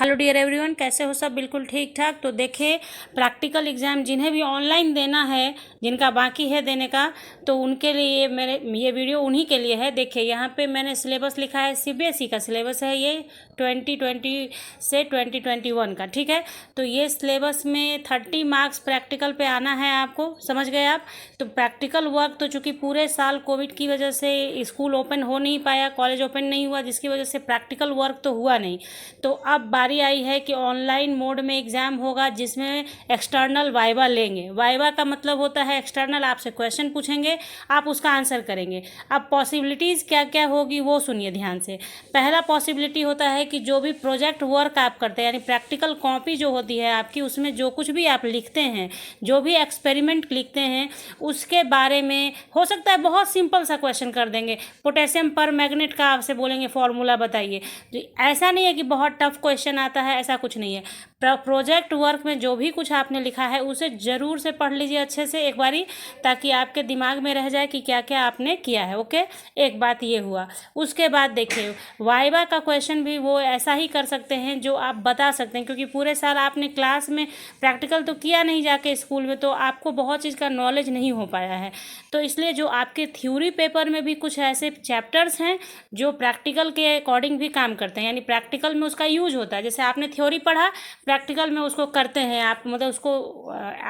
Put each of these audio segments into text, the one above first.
Hello dear everyone, कैसे हो सब? बिल्कुल ठीक ठाक। तो देखिए, प्रैक्टिकल एग्ज़ाम जिन्हें भी ऑनलाइन देना है, जिनका बाकी है देने का, तो उनके लिए मेरे ये वीडियो उन्हीं के लिए है। देखिए यहाँ पे मैंने सिलेबस लिखा है, सीबीएसई का सिलेबस है ये 2020 से 2021 का। ठीक है, तो ये सिलेबस में 30 मार्क्स प्रैक्टिकल पे आना है आपको, समझ गए आप? तो प्रैक्टिकल वर्क तो चूँकि पूरे साल कोविड की वजह से स्कूल ओपन हो नहीं पाया, कॉलेज ओपन नहीं हुआ, जिसकी वजह से प्रैक्टिकल वर्क तो हुआ नहीं। तो अब बारी आई है कि ऑनलाइन मोड में एग्ज़ाम होगा, जिसमें एक्सटर्नल वाइवा लेंगे। वाइवा का मतलब होता है एक्सटर्नल, आपसे क्वेश्चन पूछेंगे, आप उसका आंसर करेंगे। अब पॉसिबिलिटीज़ क्या क्या होगी वो सुनिए ध्यान से। पहला पॉसिबिलिटी होता है कि जो भी प्रोजेक्ट वर्क आप करते हैं, यानी प्रैक्टिकल कॉपी जो होती है आपकी, उसमें जो कुछ भी आप लिखते हैं, जो भी एक्सपेरिमेंट लिखते हैं, उसके बारे में हो सकता है बहुत सिंपल सा क्वेश्चन कर देंगे। पोटेशियम पर मैग्नेट का आपसे बोलेंगे फॉर्मूला बताइए। तो ऐसा नहीं है कि बहुत टफ क्वेश्चन आता है, ऐसा कुछ नहीं है। प्रोजेक्ट वर्क में जो भी कुछ आपने लिखा है उसे ज़रूर से पढ़ लीजिए अच्छे से एक बारी, ताकि आपके दिमाग में रह जाए कि क्या क्या आपने किया है। ओके, एक बात ये हुआ। उसके बाद देखिए, वाइवा का क्वेश्चन भी वो ऐसा ही कर सकते हैं जो आप बता सकते हैं, क्योंकि पूरे साल आपने क्लास में प्रैक्टिकल तो किया नहीं जाके स्कूल में, तो आपको बहुत चीज़ का नॉलेज नहीं हो पाया है। तो इसलिए जो आपके थ्योरी पेपर में भी कुछ ऐसे चैप्टर्स हैं जो प्रैक्टिकल के अकॉर्डिंग भी काम करते हैं, यानी प्रैक्टिकल में उसका यूज होता है। जैसे आपने थ्योरी पढ़ा, प्रैक्टिकल में उसको करते हैं आप, मतलब उसको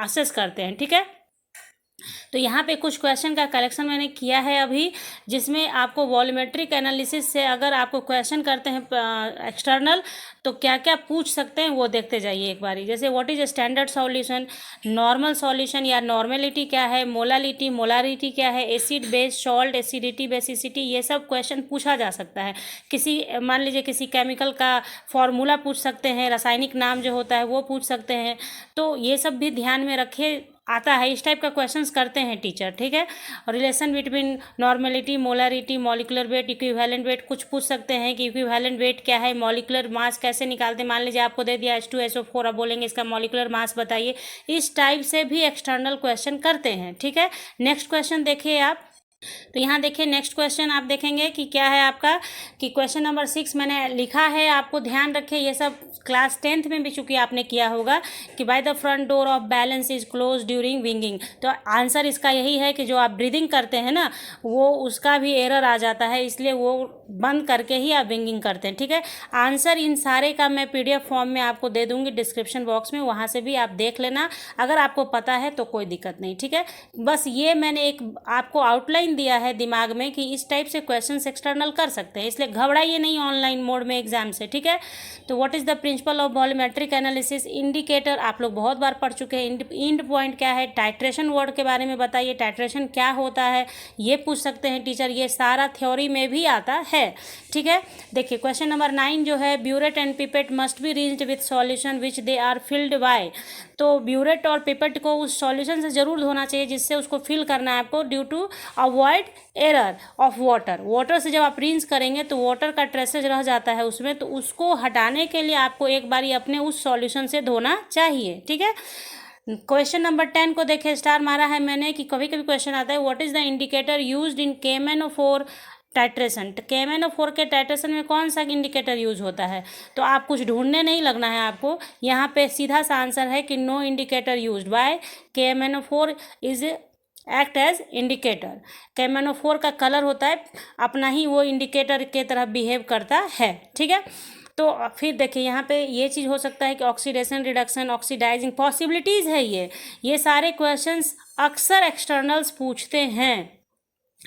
असेस करते हैं। ठीक है, तो यहाँ पे कुछ क्वेश्चन का कलेक्शन मैंने किया है अभी, जिसमें आपको वॉल्यूमेट्रिक एनालिसिस से अगर आपको क्वेश्चन करते हैं एक्सटर्नल, तो क्या क्या पूछ सकते हैं वो देखते जाइए एक बारी। जैसे what is standard solution, normal solution या नॉर्मेलिटी क्या है, मोलालिटी मोलारिटी क्या है, acid base salt, acidity basicity, ये सब क्वेश्चन पूछा जा सकता है। किसी मान लीजिए किसी केमिकल का फॉर्मूला पूछ सकते हैं, रासायनिक नाम जो होता है वो पूछ सकते हैं। तो ये सब भी ध्यान में रखिए, आता है, इस टाइप का क्वेश्चंस करते हैं टीचर। ठीक है, और relation between normality, molarity, molecular weight, equivalent weight कुछ पूछ सकते हैं कि इक्विवेलेंट वेट क्या है, मॉलिकुलर मास कैसे निकालते हैं। मान लीजिए आपको दे दिया H2SO4, अब बोलेंगे इसका मॉलिकुलर मास बताइए। इस टाइप से भी एक्सटर्नल क्वेश्चन करते हैं। ठीक है, नेक्स्ट क्वेश्चन देखिए आप। तो यहाँ देखिए, नेक्स्ट क्वेश्चन आप देखेंगे कि क्या है आपका, कि क्वेश्चन नंबर 6 मैंने लिखा है, आपको ध्यान रखिए। ये सब क्लास 10th में भी चूंकि आपने किया होगा कि by the front door of balance is close during winging. तो आंसर इसका यही है कि जो आप ब्रीदिंग करते हैं ना, वो उसका भी एरर आ जाता है, इसलिए वो बंद करके ही आप विंगिंग करते हैं। ठीक है, आंसर इन सारे का मैं PDF फॉर्म में आपको दे दूंगी डिस्क्रिप्शन बॉक्स में, वहाँ से भी आप देख लेना, अगर आपको पता है तो कोई दिक्कत नहीं। ठीक है, बस ये मैंने एक आपको आउटलाइन दिया है दिमाग में कि इस टाइप से क्वेश्चंस एक्सटर्नल कर सकते हैं, इसलिए घबराइए नहीं ऑनलाइन मोड में एग्जाम से। ठीक है, तो what is the principle of volumetric analysis, indicator आप लोग बहुत बार पढ़ चुके हैं। इंड पॉइंट क्या है, टाइट्रेशन वर्ड के बारे में बताइए, टाइट्रेशन क्या होता है, ये पूछ सकते हैं टीचर। ये सारा थ्योरी में भी आता है। ठीक है, देखिए क्वेश्चन नंबर 9 जो है, burette and pipette must be rinsed with solution which they are filled by. तो ब्यूरेट और पिपेट को उस सॉल्यूशन से जरूर धोना चाहिए जिससे उसको फिल करना है आपको, due to avoid error of water. Water से जब आप रिंस करेंगे तो वाटर का ट्रेसेज रह जाता है उसमें, तो उसको हटाने के लिए आपको एक बारी अपने उस सॉल्यूशन से धोना चाहिए। ठीक है, क्वेश्चन नंबर 10 को देखिए, स्टार मारा है मैंने कि कभी कभी क्वेश्चन आता है, what is the indicator used in KMnO4 titration. KMnO4 के टाइट्रेशन में कौन सा इंडिकेटर यूज होता है? तो आप कुछ ढूंढने नहीं लगना है आपको, यहाँ पे सीधा सा आंसर है कि no indicator used by KMnO4 is act as indicator. KMnO4 का कलर होता है अपना ही, वो इंडिकेटर के तरह बिहेव करता है। ठीक है, तो फिर देखिए यहाँ पे ये चीज़ हो सकता है कि ऑक्सीडेशन, रिडक्शन, ऑक्सीडाइजिंग पॉसिबिलिटीज़ है ये सारे क्वेश्चंस अक्सर एक्सटर्नल्स पूछते हैं।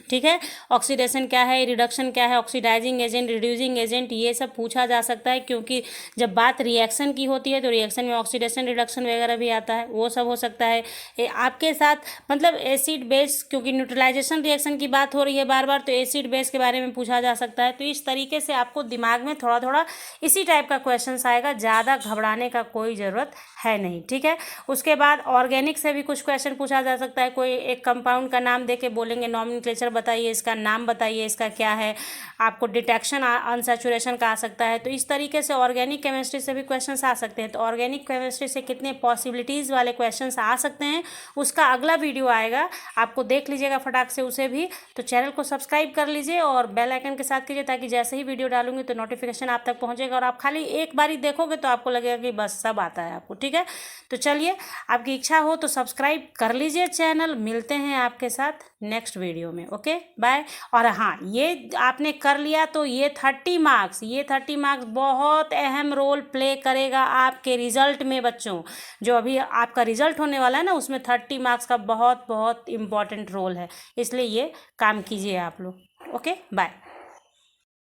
ठीक है, ऑक्सीडेशन क्या है, रिडक्शन क्या है, ऑक्सीडाइजिंग एजेंट, रिड्यूसिंग एजेंट, ये सब पूछा जा सकता है, क्योंकि जब बात रिएक्शन की होती है तो रिएक्शन में ऑक्सीडेशन, रिडक्शन वगैरह भी आता है, वो सब हो सकता है। आपके साथ मतलब एसिड बेस, क्योंकि न्यूट्रलाइजेशन रिएक्शन की बात हो रही है बार बार, तो एसिड बेस के बारे में पूछा जा सकता है। तो इस तरीके से आपको दिमाग में थोड़ा थोड़ा इसी टाइप का क्वेश्चन आएगा, ज़्यादा घबराने का कोई ज़रूरत है नहीं। ठीक है, उसके बाद ऑर्गेनिक से भी कुछ क्वेश्चन पूछा जा सकता है, कोई एक कंपाउंड का नाम दे के बोलेंगे नॉमेनक्लेचर नेचर बताइए, इसका नाम बताइए, इसका क्या है, आपको डिटेक्शन अनसैचुरेशन का आ सकता है। तो इस तरीके से ऑर्गेनिक केमिस्ट्री से भी क्वेश्चंस आ सकते हैं। तो ऑर्गेनिक केमिस्ट्री से कितने पॉसिबिलिटीज़ वाले क्वेश्चंस आ सकते हैं, उसका अगला वीडियो आएगा, आपको देख लीजिएगा फटाक से उसे भी। तो चैनल को सब्सक्राइब कर लीजिए और बेल आइकन के साथ कीजिए, ताकि जैसे ही वीडियो डालूंगी तो नोटिफिकेशन आप तक पहुंचेगा और आप खाली एक बार ही देखोगे तो आपको लगेगा कि बस सब आता है आपको। ठीक है, तो चलिए, आपकी इच्छा हो तो सब्सक्राइब कर लीजिए चैनल। मिलते हैं आपके साथ नेक्स्ट वीडियो में। Okay, bye. और हाँ, ये आपने कर लिया तो ये 30 मार्क्स बहुत अहम रोल प्ले करेगा आपके रिजल्ट में बच्चों। जो अभी आपका रिजल्ट होने वाला है ना, उसमें 30 मार्क्स का बहुत बहुत इम्पॉर्टेंट रोल है, इसलिए ये काम कीजिए आप लोग। Okay, bye.